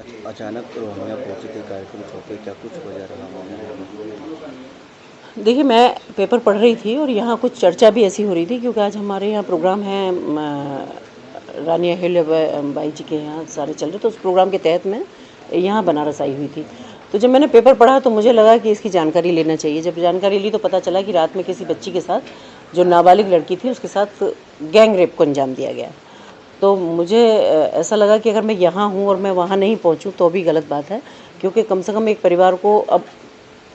अचानक हम यहाँ पहुँचे थे कार्यक्रम छोड़के, क्या कुछ वजह रहा मामला? देखिए, मैं पेपर पढ़ रही थी और यहाँ कुछ चर्चा भी ऐसी हो रही थी क्योंकि आज हमारे यहाँ प्रोग्राम है रानी अहिल्याबाई जी के यहाँ सारे चल रहे, तो उस प्रोग्राम के तहत मैं यहाँ बनारस आई हुई थी। तो जब मैंने पेपर पढ़ा तो मुझे लगा कि इसकी जानकारी लेना चाहिए। जब जानकारी ली तो पता चला कि रात में किसी बच्ची के साथ, जो नाबालिग लड़की थी, उसके साथ गैंग रेप को अंजाम दिया गया। तो मुझे ऐसा लगा कि अगर मैं यहाँ हूँ और मैं वहाँ नहीं पहुँचूँ तो भी गलत बात है, क्योंकि कम से कम एक परिवार को, अब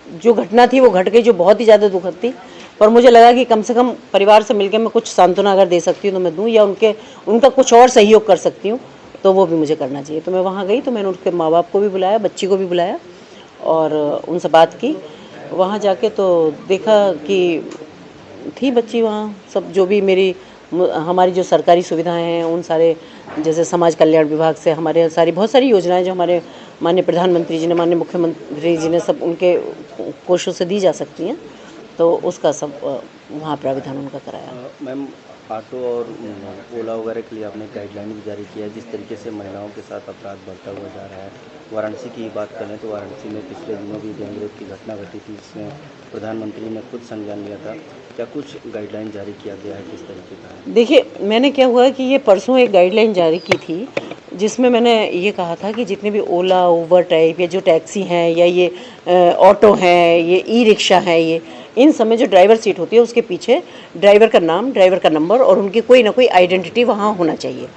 जो घटना थी वो घट गई, जो बहुत ही ज़्यादा दुखद थी, पर मुझे लगा कि कम से कम परिवार से मिलकर मैं कुछ सांत्वना अगर दे सकती हूँ तो मैं दूँ, या उनका कुछ और सहयोग कर सकती हूँ तो वो भी मुझे करना चाहिए। तो मैं वहाँ गई, तो मैंने उनके माँ बाप को भी बुलाया, बच्ची को भी बुलाया और उनसे बात की। वहाँ जाके तो देखा कि थी बच्ची वहाँ, सब जो भी हमारी जो सरकारी सुविधाएं हैं उन सारे, जैसे समाज कल्याण विभाग से हमारे बहुत सारी योजनाएं जो हमारे माननीय प्रधानमंत्री जी ने, माननीय मुख्यमंत्री जी ने, सब उनके कोषों से दी जा सकती हैं, तो उसका सब वहाँ प्राविधान उनका कराया। मैम, ऑटो और ओला वगैरह के लिए आपने गाइडलाइन भी जारी किया है, जिस तरीके से महिलाओं के साथ अपराध बढ़ता हुआ जा रहा है। वाराणसी की बात करें तो वाराणसी में पिछले दिनों भी गैंग रेप की घटना घटी थी, जिसमें प्रधानमंत्री ने खुद संज्ञान लिया था। क्या कुछ गाइडलाइन जारी किया गया है, किस तरीके का है? देखिए, मैंने क्या हुआ कि ये परसों एक गाइडलाइन जारी की थी, जिसमें मैंने ये कहा था कि जितने भी ओला, उबर टाइप, या जो टैक्सी हैं, या ये ऑटो हैं, ये ई रिक्शा है, ये इन सब में जो ड्राइवर सीट होती है उसके पीछे ड्राइवर का नाम, ड्राइवर का नंबर और उनकी कोई ना कोई आइडेंटिटी वहाँ होना चाहिए।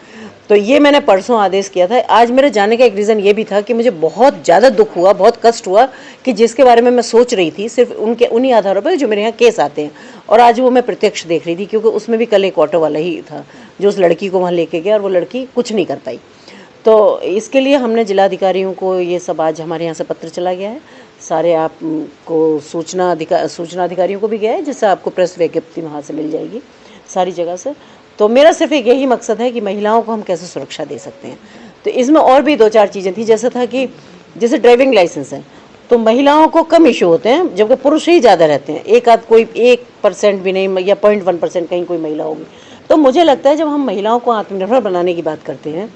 तो ये मैंने परसों आदेश किया था। आज मेरे जाने का एक रीज़न ये भी था कि मुझे बहुत ज़्यादा दुख हुआ, बहुत कष्ट हुआ कि जिसके बारे में मैं सोच रही थी सिर्फ उन्हीं आधारों पर जो मेरे यहाँ केस आते हैं, और आज वो मैं प्रत्यक्ष देख रही थी, क्योंकि उसमें भी कल एक ऑटो वाला ही था जो उस लड़की को वहाँ लेके गया और वो लड़की कुछ नहीं कर पाई। तो इसके लिए हमने जिलाधिकारियों को ये सब, आज हमारे यहाँ से पत्र चला गया है सारे, आपको सूचना अधिकारियों को भी गया है, जिससे आपको प्रेस विज्ञप्ति वहाँ से मिल जाएगी सारी जगह से। तो मेरा सिर्फ एक यही मकसद है कि महिलाओं को हम कैसे सुरक्षा दे सकते हैं। तो इसमें और भी 2-4 चीज़ें थी, जैसे था कि जैसे ड्राइविंग लाइसेंस है तो महिलाओं को कम इशू होते हैं, जबकि पुरुष ही ज़्यादा रहते हैं। एक आध कोई 1% भी नहीं, या 0.1% कहीं कोई महिला होगी। तो मुझे लगता है जब हम महिलाओं को आत्मनिर्भर बनाने की बात करते हैं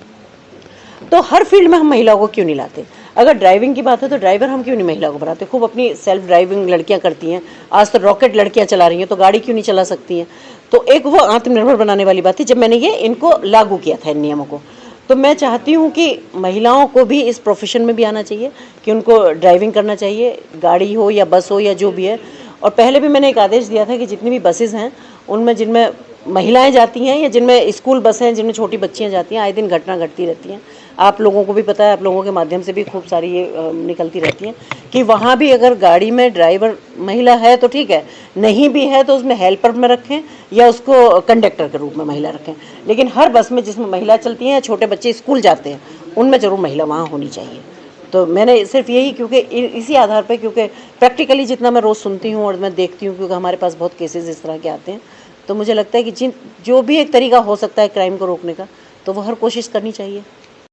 तो हर फील्ड में हम महिलाओं को क्यों नहीं लाते। अगर ड्राइविंग की बात है तो ड्राइवर हम क्यों नहीं महिलाओं को बनाते। खूब अपनी सेल्फ ड्राइविंग लड़कियां करती हैं, आज तो रॉकेट लड़कियां चला रही हैं, तो गाड़ी क्यों नहीं चला सकती हैं। तो एक वो आत्मनिर्भर बनाने वाली बात थी जब मैंने ये इनको लागू किया था, इन नियमों को। तो मैं चाहती हूँ कि महिलाओं को भी इस प्रोफेशन में भी आना चाहिए, कि उनको ड्राइविंग करना चाहिए, गाड़ी हो या बस हो या जो भी है। और पहले भी मैंने एक आदेश दिया था कि जितनी भी बसेज़ हैं उनमें, जिनमें महिलाएं जाती हैं या जिनमें स्कूल बसें हैं, जिनमें छोटी बच्चियां जाती हैं, आए दिन घटना घटती रहती हैं। आप लोगों को भी पता है, आप लोगों के माध्यम से भी खूब सारी ये निकलती रहती हैं कि वहाँ भी अगर गाड़ी में ड्राइवर महिला है तो ठीक है, नहीं भी है तो उसमें हेल्पर में रखें या उसको कंडक्टर के रूप में महिला रखें। लेकिन हर बस में जिसमें महिला चलती हैं या छोटे बच्चे स्कूल जाते हैं, उनमें ज़रूर महिला वहाँ होनी चाहिए। तो मैंने सिर्फ यही, क्योंकि इसी आधार पर, क्योंकि प्रैक्टिकली जितना मैं रोज़ सुनती हूँ और मैं देखती हूँ, क्योंकि हमारे पास बहुत केसेस इस तरह के आते हैं, तो मुझे लगता है कि जो भी एक तरीका हो सकता है क्राइम को रोकने का, तो वो हर कोशिश करनी चाहिए।